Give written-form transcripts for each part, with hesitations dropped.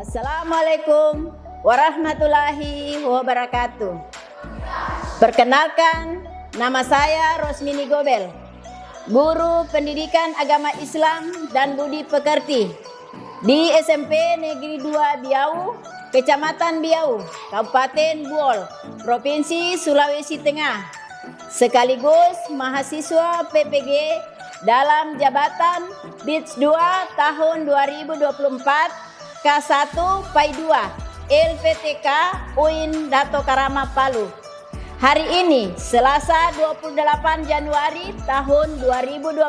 Assalamualaikum warahmatullahi wabarakatuh. Perkenalkan, nama saya Rosmini Gobel, Guru Pendidikan Agama Islam dan Budi Pekerti di SMP Negeri 2 Biau, Kecamatan Biau, Kabupaten Buol, Provinsi Sulawesi Tengah, sekaligus mahasiswa PPG dalam jabatan BITS 2 tahun 2024 K1 PAI 2 LPTK UIN Dato Karama Palu. Hari ini Selasa 28 Januari tahun 2025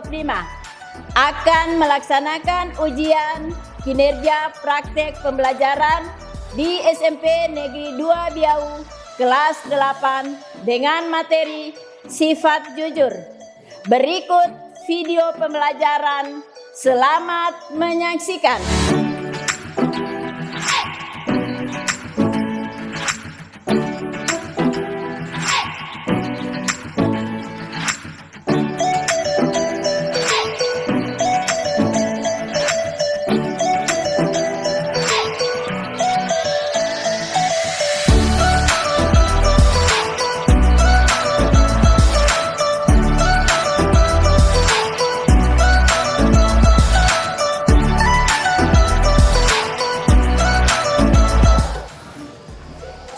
akan melaksanakan ujian kinerja praktek pembelajaran di SMP Negeri 2 Biau kelas 8 dengan materi sifat jujur. Berikut video pembelajaran. Selamat menyaksikan.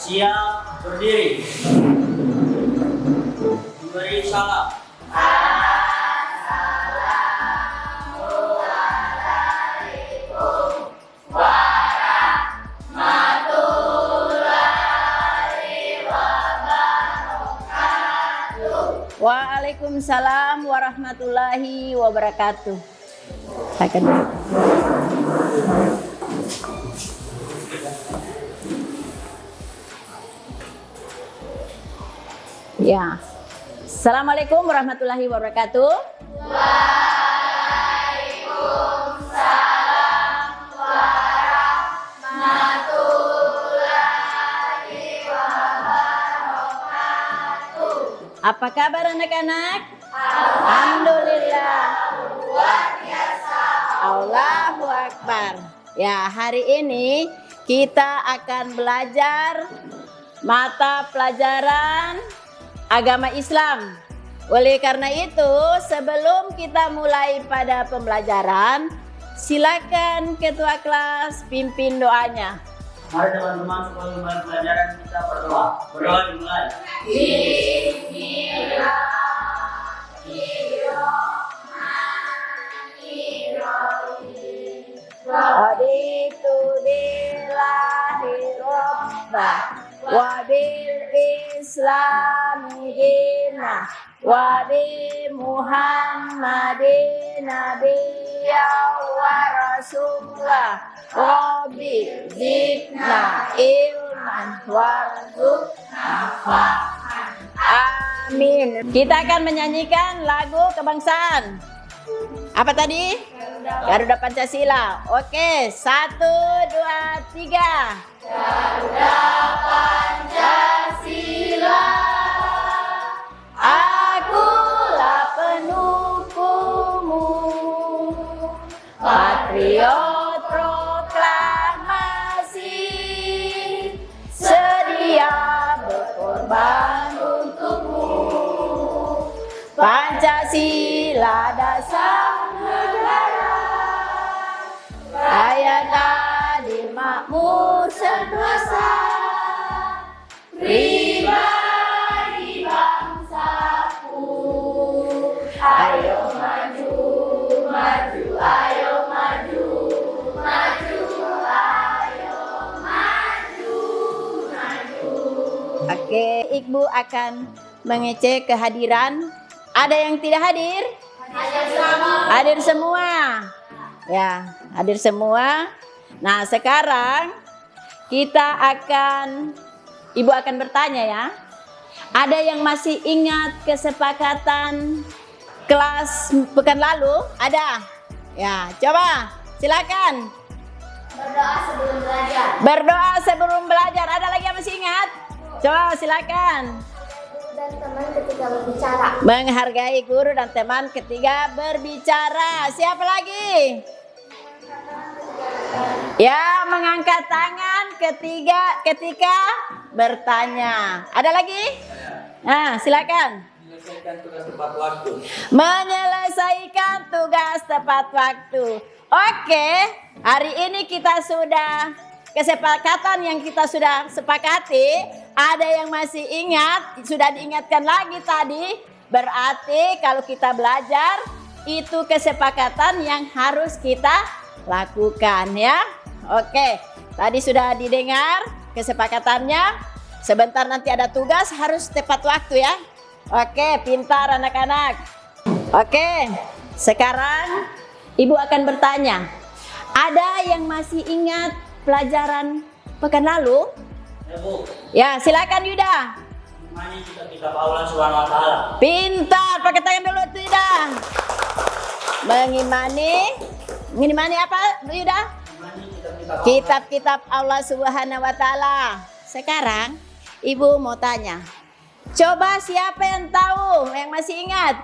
Siap, berdiri. Beri salam. Assalamualaikum warahmatullahi wabarakatuh. Waalaikumsalam warahmatullahi wabarakatuh. Akan ya. Assalamualaikum warahmatullahi wabarakatuh. Waalaikumsalam warahmatullahi wabarakatuh. Apa kabar anak-anak? Alhamdulillah. Luar biasa. Allahu Akbar. Ya, hari ini kita akan belajar mata pelajaran agama Islam. Oleh karena itu, sebelum kita mulai pada pembelajaran, silakan ketua kelas pimpin doanya. Mari teman-teman sebelum mulai pelajaran kita berdoa. Berdoa dimulai. Bismillahirrahmanirrahim. Raditu billahi rabbah wa bil islami dina wa bi Muhammadin nabiyya wa rasulah rabbi zidna ilman warzuqna fahman. Amin. Kita akan menyanyikan lagu kebangsaan. Apa tadi? Garuda Pancasila. Oke, 1, 2, 3. Garuda Pancasila, Akulah pendukungmu, patriot proklamasi, sedia berkorban untukmu. Pancasila dasar negara, rakyat adil makmur sentosa, pribadi bangsaku. Ayo maju, maju, ayo maju, maju, ayo maju, maju. Oke, Ibu akan mengecek kehadiran. Ada yang tidak hadir? Hadir semua. Ya, hadir semua. Nah, sekarang Ibu akan bertanya ya. Ada yang masih ingat kesepakatan kelas pekan lalu? Ada? Ya, coba silakan. berdoa sebelum belajar. Berdoa sebelum belajar. Ada lagi yang masih ingat? Coba silakan. Dan teman ketika berbicara. Menghargai guru dan teman ketika berbicara. Siapa lagi? Ya, mengangkat tangan ketika bertanya. Ada lagi? Nah, silakan. Menyelesaikan tugas tepat waktu. Menyelesaikan tugas tepat waktu. Oke, hari ini kita sudah kesepakatan yang kita sudah sepakati. Ada yang masih ingat, sudah diingatkan lagi tadi. Berarti kalau kita belajar, itu kesepakatan yang harus kita lakukan ya. Oke, tadi sudah didengar kesepakatannya. Sebentar nanti ada tugas, harus tepat waktu ya. Oke, pintar anak-anak. Oke, sekarang Ibu akan bertanya. Ada yang masih ingat pelajaran pekan lalu? Ya Bu, Ya, silakan Yuda. mengimani kitab Allah Subhanahu wa taala. Pintar, pakai tangan dulu tuh Yuda. Mengimani apa Yuda? Mengimani kitab-kitab Allah. Kitab-kitab Allah Subhanahu wa taala. Sekarang Ibu mau tanya. Coba siapa yang tahu, yang masih ingat?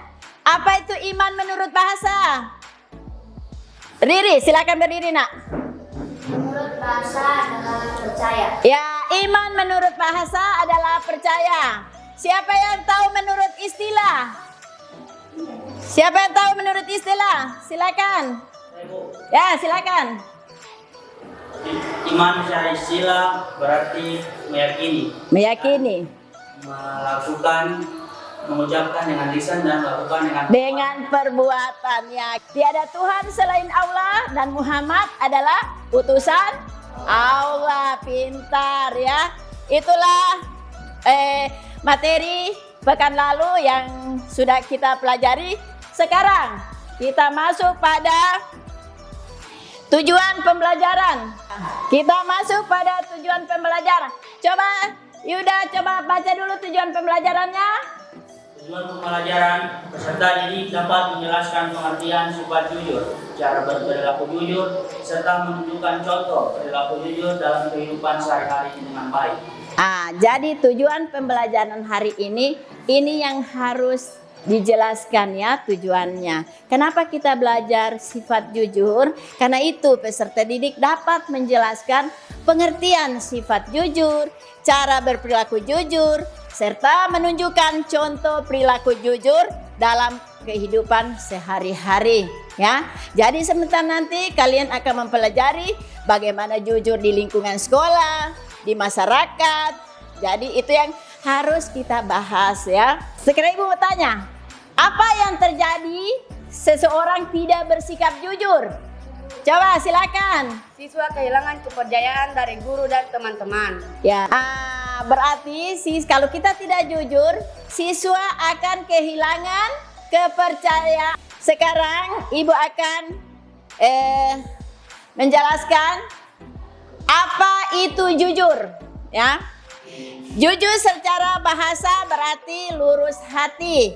Apa itu iman menurut bahasa? Riri, silakan berdiri, Nak. Menurut bahasa adalah percaya. Ya, iman menurut bahasa adalah percaya. Siapa yang tahu menurut istilah? Siapa yang tahu menurut istilah? Silakan. Ya Bu, Ya, silakan. iman secara istilah berarti meyakini, Meyakini. melakukan, mengucapkan dengan lisan dan melakukan Dengan perbuatannya. Tiada Tuhan selain Allah dan Muhammad adalah utusan Allah. Pintar ya. Itulah materi pekan lalu yang sudah kita pelajari. Sekarang kita masuk pada tujuan pembelajaran. Kita masuk pada tujuan pembelajaran. Coba Yuda, coba baca dulu tujuan pembelajarannya. Tujuan pembelajaran peserta didik dapat menjelaskan pengertian sifat jujur, cara berperilaku jujur, serta menunjukkan contoh perilaku jujur dalam kehidupan sehari-hari dengan baik. Jadi tujuan pembelajaran hari ini yang harus dijelaskan ya tujuannya. Kenapa kita belajar sifat jujur? Karena itu peserta didik dapat menjelaskan pengertian sifat jujur, cara berperilaku jujur, serta menunjukkan contoh perilaku jujur dalam kehidupan sehari-hari ya. Jadi sebentar nanti kalian akan mempelajari bagaimana jujur di lingkungan sekolah, di masyarakat. Jadi itu yang harus kita bahas ya. Sekarang Ibu mau tanya, apa yang terjadi seseorang tidak bersikap jujur? Coba silakan. Siswa kehilangan kepercayaan dari guru dan teman-teman. Ya, berarti kalau kita tidak jujur, siswa akan kehilangan kepercayaan. Sekarang Ibu akan menjelaskan apa itu jujur, ya. Jujur secara bahasa berarti lurus hati,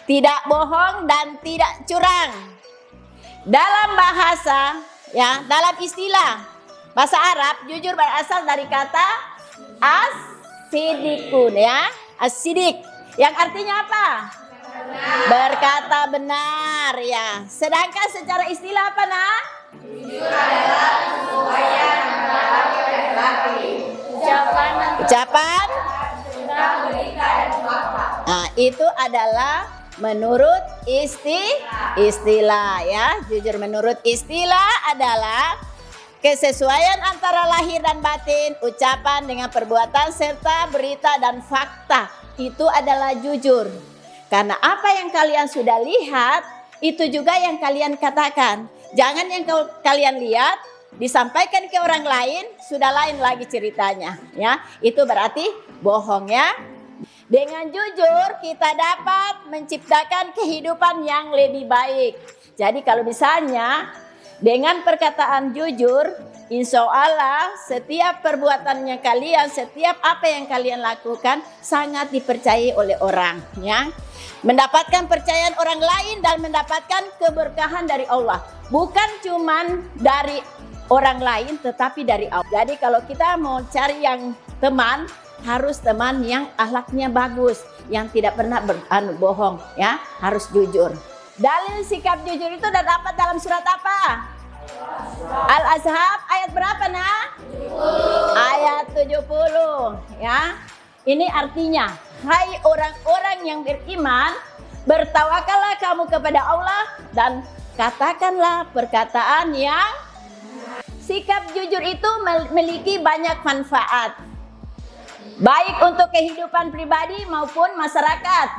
tidak bohong dan tidak curang. Dalam bahasa, ya, dalam istilah bahasa Arab, jujur berasal dari kata as-sidikun, ya, as-sidik, yang artinya apa? Berkata benar, ya. Sedangkan secara istilah apa, Nak? Jujur adalah kesesuaian antara laki-laki. Ucapan itu adalah menurut istilah ya. Jujur menurut istilah adalah kesesuaian antara lahir dan batin, ucapan dengan perbuatan serta berita dan fakta. Itu adalah jujur. Karena apa yang kalian sudah lihat, itu juga yang kalian katakan. Jangan yang kalian lihat disampaikan ke orang lain, sudah lain lagi ceritanya, ya. Itu berarti bohong ya. Dengan jujur kita dapat menciptakan kehidupan yang lebih baik. Jadi kalau misalnya dengan perkataan jujur, insya Allah setiap perbuatannya kalian, setiap apa yang kalian lakukan sangat dipercayai oleh orang, ya. Mendapatkan percayaan orang lain dan mendapatkan keberkahan dari Allah. Bukan cuman dari orang lain tetapi dari Allah. Jadi kalau kita mau cari yang teman, harus teman yang akhlaknya bagus, yang tidak pernah bohong, ya, harus jujur. Dalil sikap jujur itu dapat dalam surat apa? Al-Ahzab ayat berapa nak? Ayat 70 ya. Ini artinya, hai orang-orang yang beriman, bertawakallah kamu kepada Allah dan katakanlah perkataan yang sikap jujur itu memiliki banyak manfaat, baik untuk kehidupan pribadi maupun masyarakat.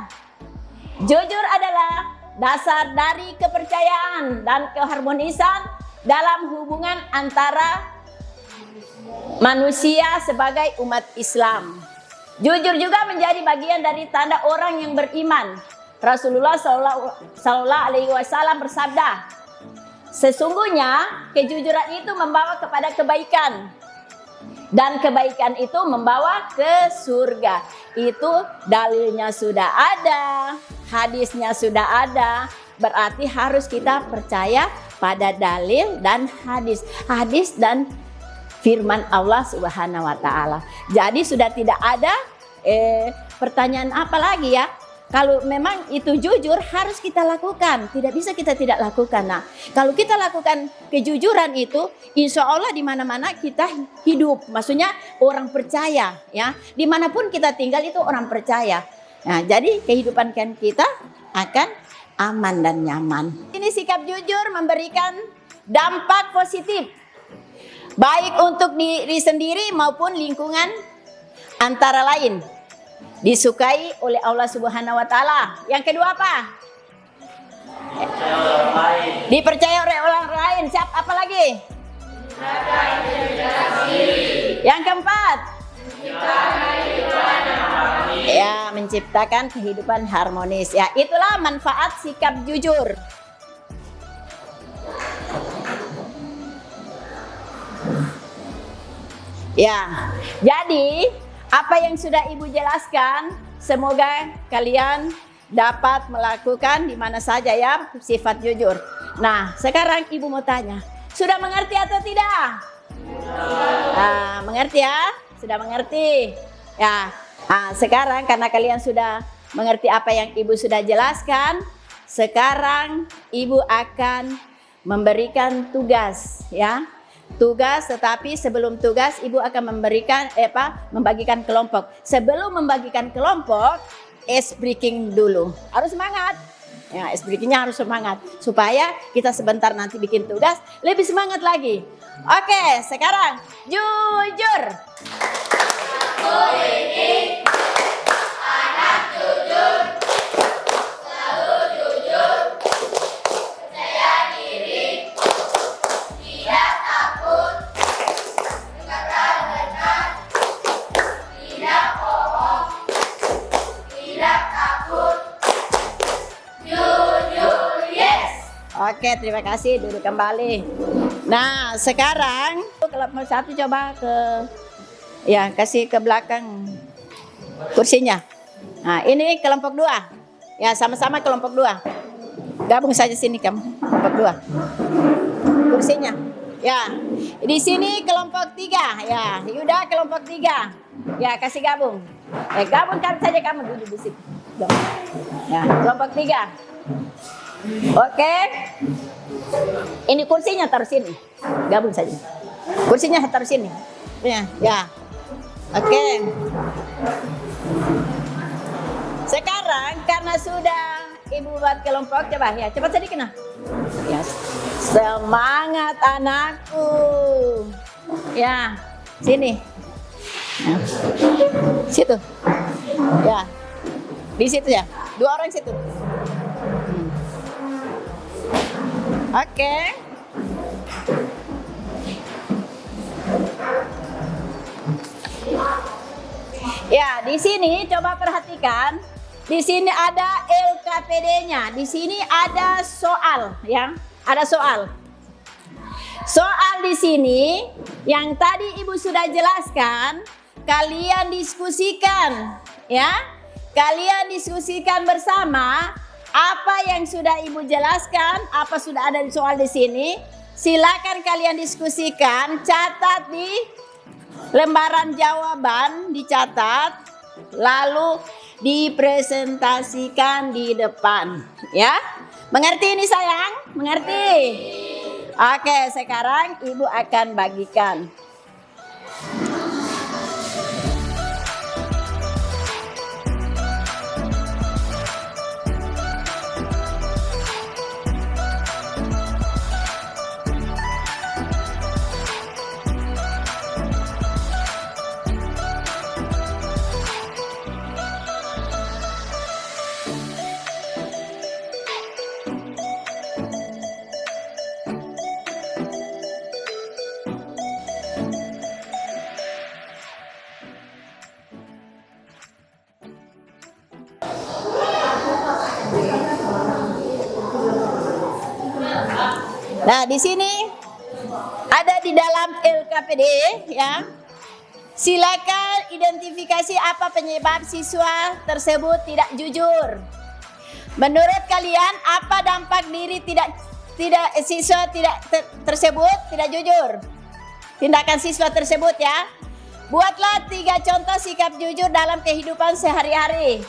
Jujur adalah dasar dari kepercayaan dan keharmonisan dalam hubungan antara manusia sebagai umat Islam. Jujur juga menjadi bagian dari tanda orang yang beriman. Rasulullah Sallallahu Alaihi Wasallam bersabda, sesungguhnya kejujuran itu membawa kepada kebaikan, dan kebaikan itu membawa ke surga. Itu dalilnya sudah ada, hadisnya sudah ada. Berarti harus kita percaya pada dalil dan hadis dan firman Allah Subhanahu wa taala. Jadi sudah tidak ada pertanyaan apa lagi ya. Kalau memang itu jujur harus kita lakukan, tidak bisa kita tidak lakukan. Nah, kalau kita lakukan kejujuran itu, insya Allah di mana-mana kita hidup. Maksudnya orang percaya, ya. Dimanapun kita tinggal itu orang percaya. Nah, jadi kehidupan kita akan aman dan nyaman. Ini sikap jujur memberikan dampak positif, baik untuk diri sendiri maupun lingkungan antara lain. Disukai oleh Allah Subhanahu wa taala. Yang kedua apa? Dipercaya oleh orang lain. Siapa apa lagi? Yang keempat? Ya, menciptakan kehidupan harmonis. Ya, itulah manfaat sikap jujur. Ya, jadi apa yang sudah Ibu jelaskan, semoga kalian dapat melakukan di mana saja ya sifat jujur. Nah, sekarang Ibu mau tanya, sudah mengerti atau tidak? Mengerti ya? Sudah mengerti? Ya. Nah, sekarang karena kalian sudah mengerti apa yang Ibu sudah jelaskan, sekarang Ibu akan memberikan tugas ya. Tugas, tetapi sebelum tugas Ibu akan membagikan kelompok. Sebelum membagikan kelompok, ice breaking dulu. Harus semangat. Ya, ice breakingnya harus semangat supaya kita sebentar nanti bikin tugas lebih semangat lagi. Oke, sekarang jujur. Aku ini anak jujur. Selalu jujur. Percaya diri. Tidak takut. Berkata benar. Tidak bohong. Tidak takut. Jujur, yes. Oke, terima kasih. Duduk kembali. Nah, sekarang kelompok satu coba kasih ke belakang kursinya. Nah, ini kelompok 2. Ya, sama-sama kelompok 2. Gabung saja sini kamu, kelompok 2. Kursinya. Ya, di sini kelompok 3. Ya, Yuda kelompok 3. Ya, kasih gabung. Gabungkan saja kamu duduk di situ. Ya, kelompok 3. Oke. Ini kursinya taruh sini. Gabung saja. Kursinya taruh sini. Ya. Oke. Sekarang karena sudah Ibu buat kelompok, coba ya, cepat sedikit nah. Ya. Semangat anakku. Ya, sini. Ya. Situ. Ya. Di situ ya. 2 orang situ. Oke. Ya, di sini coba perhatikan. Di sini ada LKPD-nya. Di sini ada soal, ya. Ada soal. Soal di sini yang tadi Ibu sudah jelaskan, kalian diskusikan, ya. Kalian diskusikan bersama apa yang sudah Ibu jelaskan, apa sudah ada di soal di sini. Silakan kalian diskusikan, catat di lembaran jawaban, dicatat, lalu dipresentasikan di depan, ya. Mengerti ini sayang? Mengerti? Oke, sekarang Ibu akan bagikan. Nah, di sini ada di dalam LKPD ya. Silakan identifikasi apa penyebab siswa tersebut tidak jujur. Menurut kalian apa dampak diri siswa tersebut tidak jujur? Tindakan siswa tersebut ya. Buatlah 3 contoh sikap jujur dalam kehidupan sehari-hari.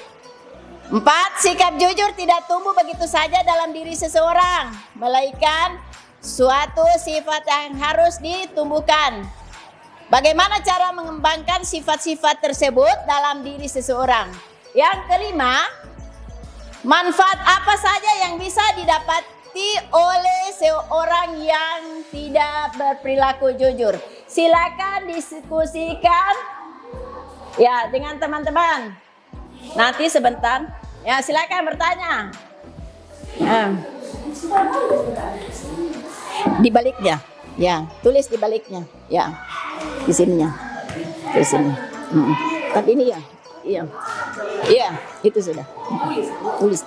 4. Sikap jujur tidak tumbuh begitu saja dalam diri seseorang, melainkan suatu sifat yang harus ditumbuhkan. Bagaimana cara mengembangkan sifat-sifat tersebut dalam diri seseorang? Yang kelima, manfaat apa saja yang bisa didapati oleh seorang yang tidak berperilaku jujur? Silakan diskusikan ya dengan teman-teman. Nanti sebentar, ya silakan bertanya. Di baliknya, ya tulis di baliknya, ya di sininya, di sini. Tapi ini ya, iya itu sudah. Tulis.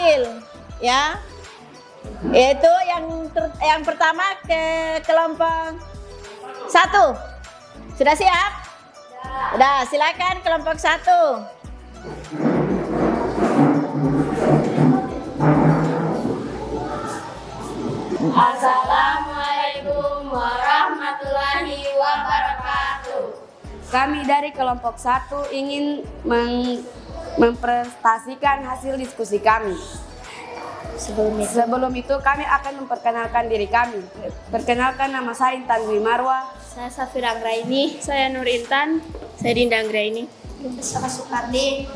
hasil ya. Yaitu yang pertama ke kelompok 1. Sudah siap? Sudah, silakan kelompok 1. Assalamualaikum warahmatullahi wabarakatuh. Kami dari kelompok 1 ingin mempresentasikan hasil diskusi kami. Sebelum itu kami akan memperkenalkan diri kami. Perkenalkan, nama saya Intan Dwi Marwa. Saya Safira Anggraini. Saya Nur Intan. Saya Dinda Anggraini. Saya Sukardi.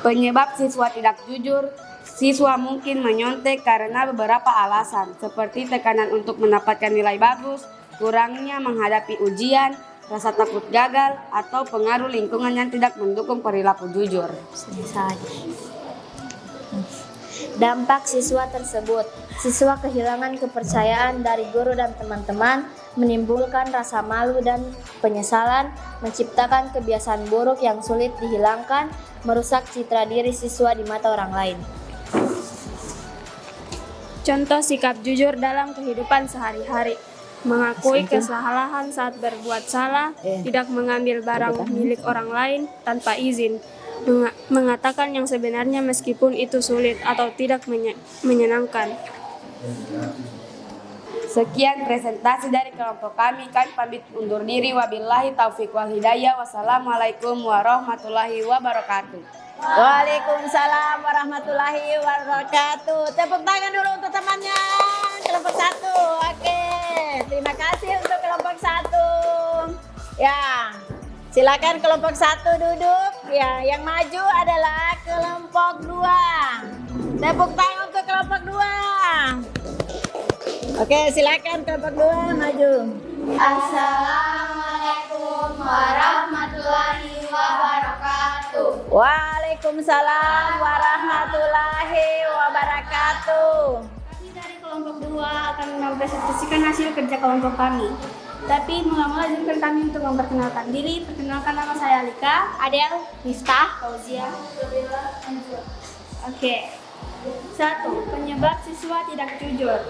Penyebab siswa tidak jujur. Siswa mungkin menyontek karena beberapa alasan, seperti tekanan untuk mendapatkan nilai bagus, kurangnya menghadapi ujian, rasa takut gagal, atau pengaruh lingkungan yang tidak mendukung perilaku jujur. Dampak siswa tersebut. Siswa kehilangan kepercayaan dari guru dan teman-teman, menimbulkan rasa malu dan penyesalan, menciptakan kebiasaan buruk yang sulit dihilangkan, merusak citra diri siswa di mata orang lain. Contoh sikap jujur dalam kehidupan sehari-hari. Mengakui kesalahan saat berbuat salah, tidak mengambil barang milik orang lain tanpa izin, mengatakan yang sebenarnya meskipun itu sulit atau tidak menyenangkan. Sekian presentasi dari kelompok kami. Kami pamit undur diri. Wabillahi taufiq wal hidayah. Wassalamualaikum warahmatullahi wabarakatuh. Waalaikumsalam warahmatullahi wabarakatuh. Tepuk tangan dulu untuk temannya kelompok 1. Oke, terima kasih untuk kelompok 1. Ya, silakan kelompok 1 duduk. Ya, yang maju adalah kelompok 2. Tepuk tangan untuk kelompok 2. Oke, silakan kelompok 2 maju. Assalamualaikum warahmatullahi wabarakatuh. Waalaikumsalam warahmatullahi wabarakatuh. Kami dari kelompok 2 akan mempresentasikan hasil kerja kelompok kami. Tapi mula-mula izinkan kami untuk memperkenalkan diri. Perkenalkan, nama saya Alika, Adel, Miftah, Fauzia. Oke. 1. Penyebab siswa tidak jujur.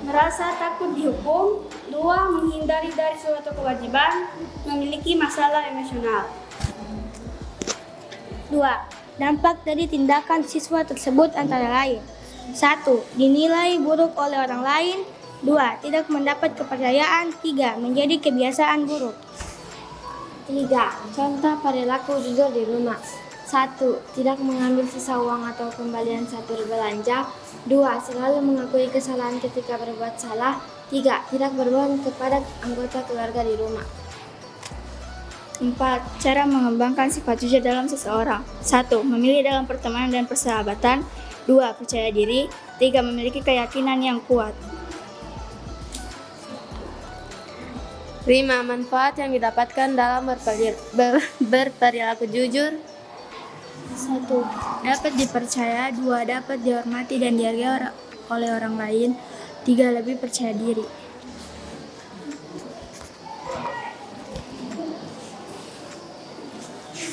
Merasa takut dihukum. 2. Menghindari dari suatu kewajiban. Memiliki masalah emosional. 2. Dampak dari tindakan siswa tersebut antara lain: 1. Dinilai buruk oleh orang lain. 2. Tidak mendapat kepercayaan. 3. Menjadi kebiasaan buruk. 3. Contoh perilaku jujur di rumah. 1. Tidak mengambil sisa uang atau kembalian saat berbelanja. 2. Selalu mengakui kesalahan ketika berbuat salah. 3. Tidak berbohong kepada anggota keluarga di rumah. 4. Cara mengembangkan sifat jujur dalam seseorang. 1. Memilih dalam pertemanan dan persahabatan. 2. Percaya diri. 3. Memiliki keyakinan yang kuat. 5. Manfaat yang didapatkan dalam berperilaku jujur. 1. Dapat dipercaya. 2. Dapat dihormati dan dihargai oleh orang lain. 3. Lebih percaya diri.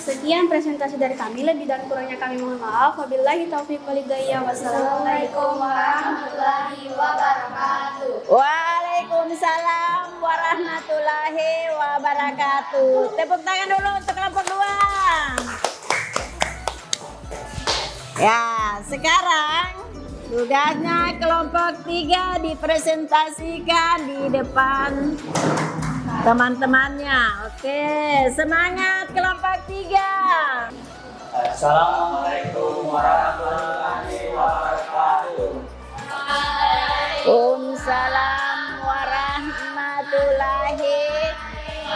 Sekian presentasi dari kami. Lebih dan kurangnya kami mohon maaf. Wabillahi taufiq wal hidayah. Wassalamualaikum warahmatullahi wabarakatuh. Waalaikumsalam warahmatullahi wabarakatuh. Tepuk tangan dulu untuk kelompok 2. Ya, sekarang tugasnya kelompok 3 dipresentasikan di depan teman-temannya. Oke, semangat kelompok 3. Assalamualaikum warahmatullahi wabarakatuh. Waalaikumsalam warahmatullahi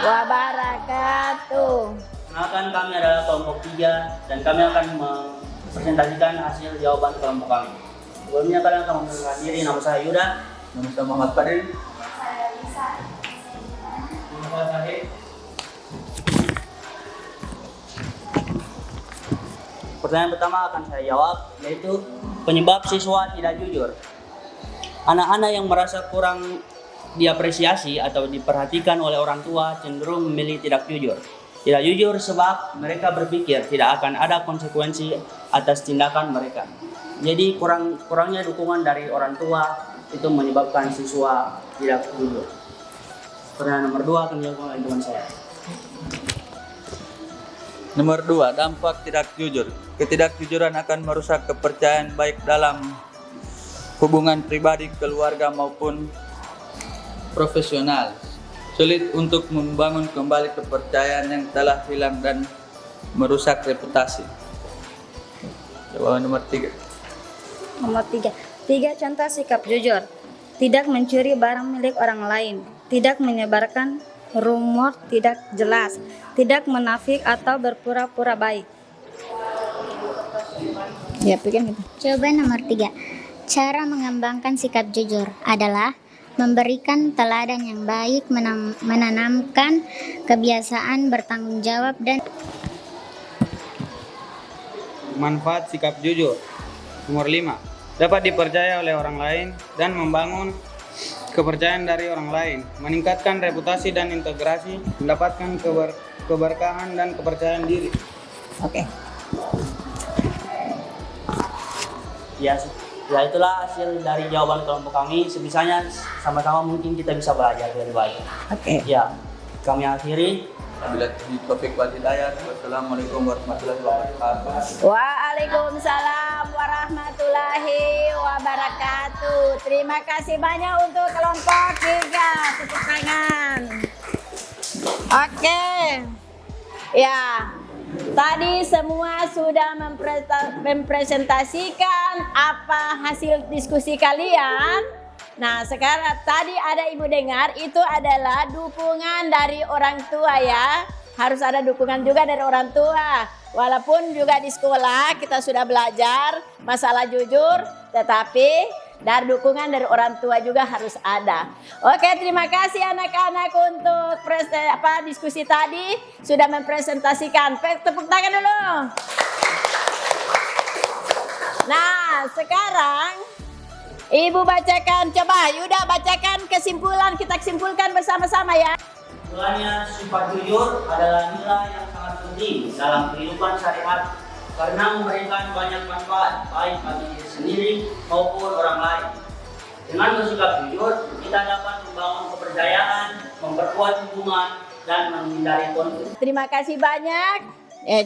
wabarakatuh. Perkenalkan, kami adalah kelompok 3 dan kami akan mempresentasikan hasil jawaban kelompok kami. Sebelumnya kalian akan memperkenalkan diri. Nama saya Yuda. Nama saya Muhammad Fadil. Pertanyaan pertama akan saya jawab, yaitu penyebab siswa tidak jujur. Anak-anak yang merasa kurang diapresiasi atau diperhatikan oleh orang tua cenderung memilih tidak jujur. Tidak jujur sebab mereka berpikir tidak akan ada konsekuensi atas tindakan mereka. Jadi kurangnya dukungan dari orang tua itu menyebabkan siswa tidak jujur. Pertanyaan nomor 2 akan dijawab oleh teman saya. Nomor 2, dampak tidak jujur. Ketidakjujuran akan merusak kepercayaan baik dalam hubungan pribadi, keluarga maupun profesional. Sulit untuk membangun kembali kepercayaan yang telah hilang dan merusak reputasi. Jawaban nomor 3. Nomor 3. 3 contoh sikap jujur. Tidak mencuri barang milik orang lain. Tidak menyebarkan rumor tidak jelas. Tidak menafik atau berpura-pura baik. Ya, pikir gitu. Jawaban nomor 3. Cara mengembangkan sikap jujur adalah memberikan teladan yang baik, menanamkan kebiasaan bertanggung jawab dan manfaat sikap jujur. Nomor 5. Dapat dipercaya oleh orang lain dan membangun kepercayaan dari orang lain, meningkatkan reputasi dan integrasi, mendapatkan keberkahan dan kepercayaan diri. Oke. Ya itulah hasil dari jawaban kelompok kami. Sebisanya sama-sama mungkin kita bisa belajar lebih baik. Oke. Ya, kami akhiri. Bila taufiq wal hidayah. Wassalamualaikum warahmatullahi wabarakatuh. Waalaikumsalam warahmatullahi wabarakatuh. Terima kasih banyak untuk kelompok 3. Tepuk tangan. Oke. Ya. Tadi semua sudah mempresentasikan apa hasil diskusi kalian. Nah, sekarang tadi ada ibu dengar itu adalah dukungan dari orang tua ya. Harus ada dukungan juga dari orang tua. Walaupun juga di sekolah kita sudah belajar masalah jujur, tetapi dari dukungan dari orang tua juga harus ada. Oke, terima kasih anak-anak untuk diskusi tadi sudah mempresentasikan. Tepuk tangan dulu. Nah, sekarang Ibu bacakan, coba Yuda bacakan kesimpulan, kita simpulkan bersama-sama ya. Kesimpulannya, sifat jujur adalah nilai yang sangat penting dalam kehidupan sehari-hari karena memberikan banyak manfaat baik bagi diri sendiri maupun orang lain. Dengan bersikap jujur, kita dapat membangun kepercayaan, memperkuat hubungan, dan menghindari konflik. Terima kasih banyak.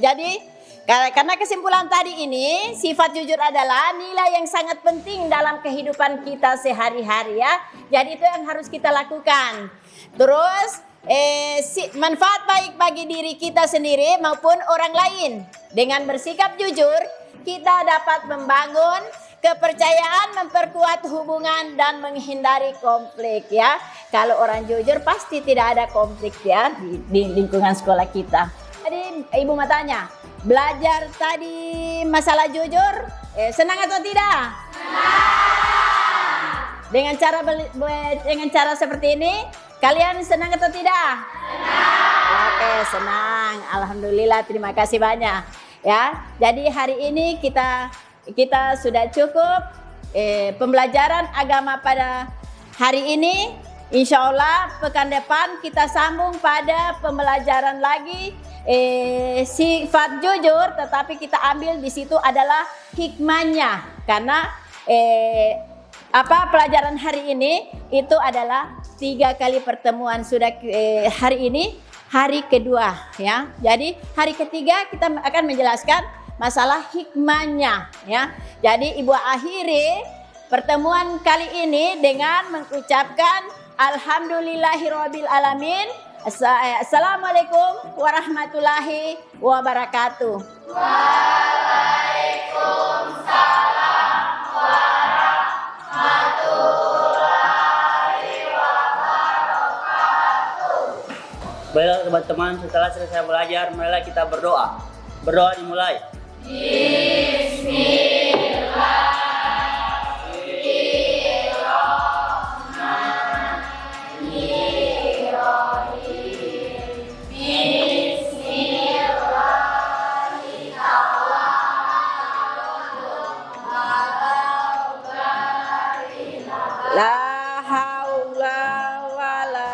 Jadi karena kesimpulan tadi ini, sifat jujur adalah nilai yang sangat penting dalam kehidupan kita sehari-hari ya. Jadi itu yang harus kita lakukan. Terus manfaat baik bagi diri kita sendiri maupun orang lain. Dengan bersikap jujur, kita dapat membangun kepercayaan, memperkuat hubungan dan menghindari konflik ya. Kalau orang jujur pasti tidak ada konflik ya di lingkungan sekolah kita. Tadi Ibu mau tanya, belajar tadi masalah jujur, senang atau tidak? Senang. Dengan cara seperti ini, kalian senang atau tidak? Senang. Oke, senang. Alhamdulillah, terima kasih banyak. Ya, jadi hari ini kita sudah cukup pembelajaran agama pada hari ini. Insya Allah pekan depan kita sambung pada pembelajaran lagi sifat jujur, tetapi kita ambil di situ adalah hikmahnya karena pelajaran hari ini itu adalah 3 kali pertemuan sudah hari ini hari kedua ya. Jadi hari ketiga kita akan menjelaskan masalah hikmahnya ya. Jadi Ibu akhiri pertemuan kali ini dengan mengucapkan alhamdulillahirabbil alamin. Assalamualaikum warahmatullahi wabarakatuh. Waalaikumsalam warahmatullahi wabarakatuh. Baiklah teman-teman, setelah selesai belajar, marilah kita berdoa. Berdoa dimulai. La haula wala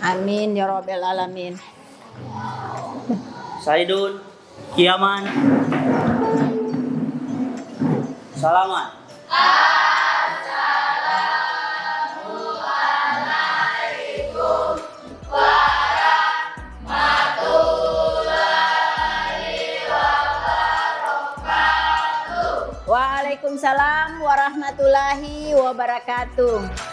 Amin ya rabbal alamin. Saidun, Kiaman, Salaman. Waalaikumsalam warahmatullahi wabarakatuh.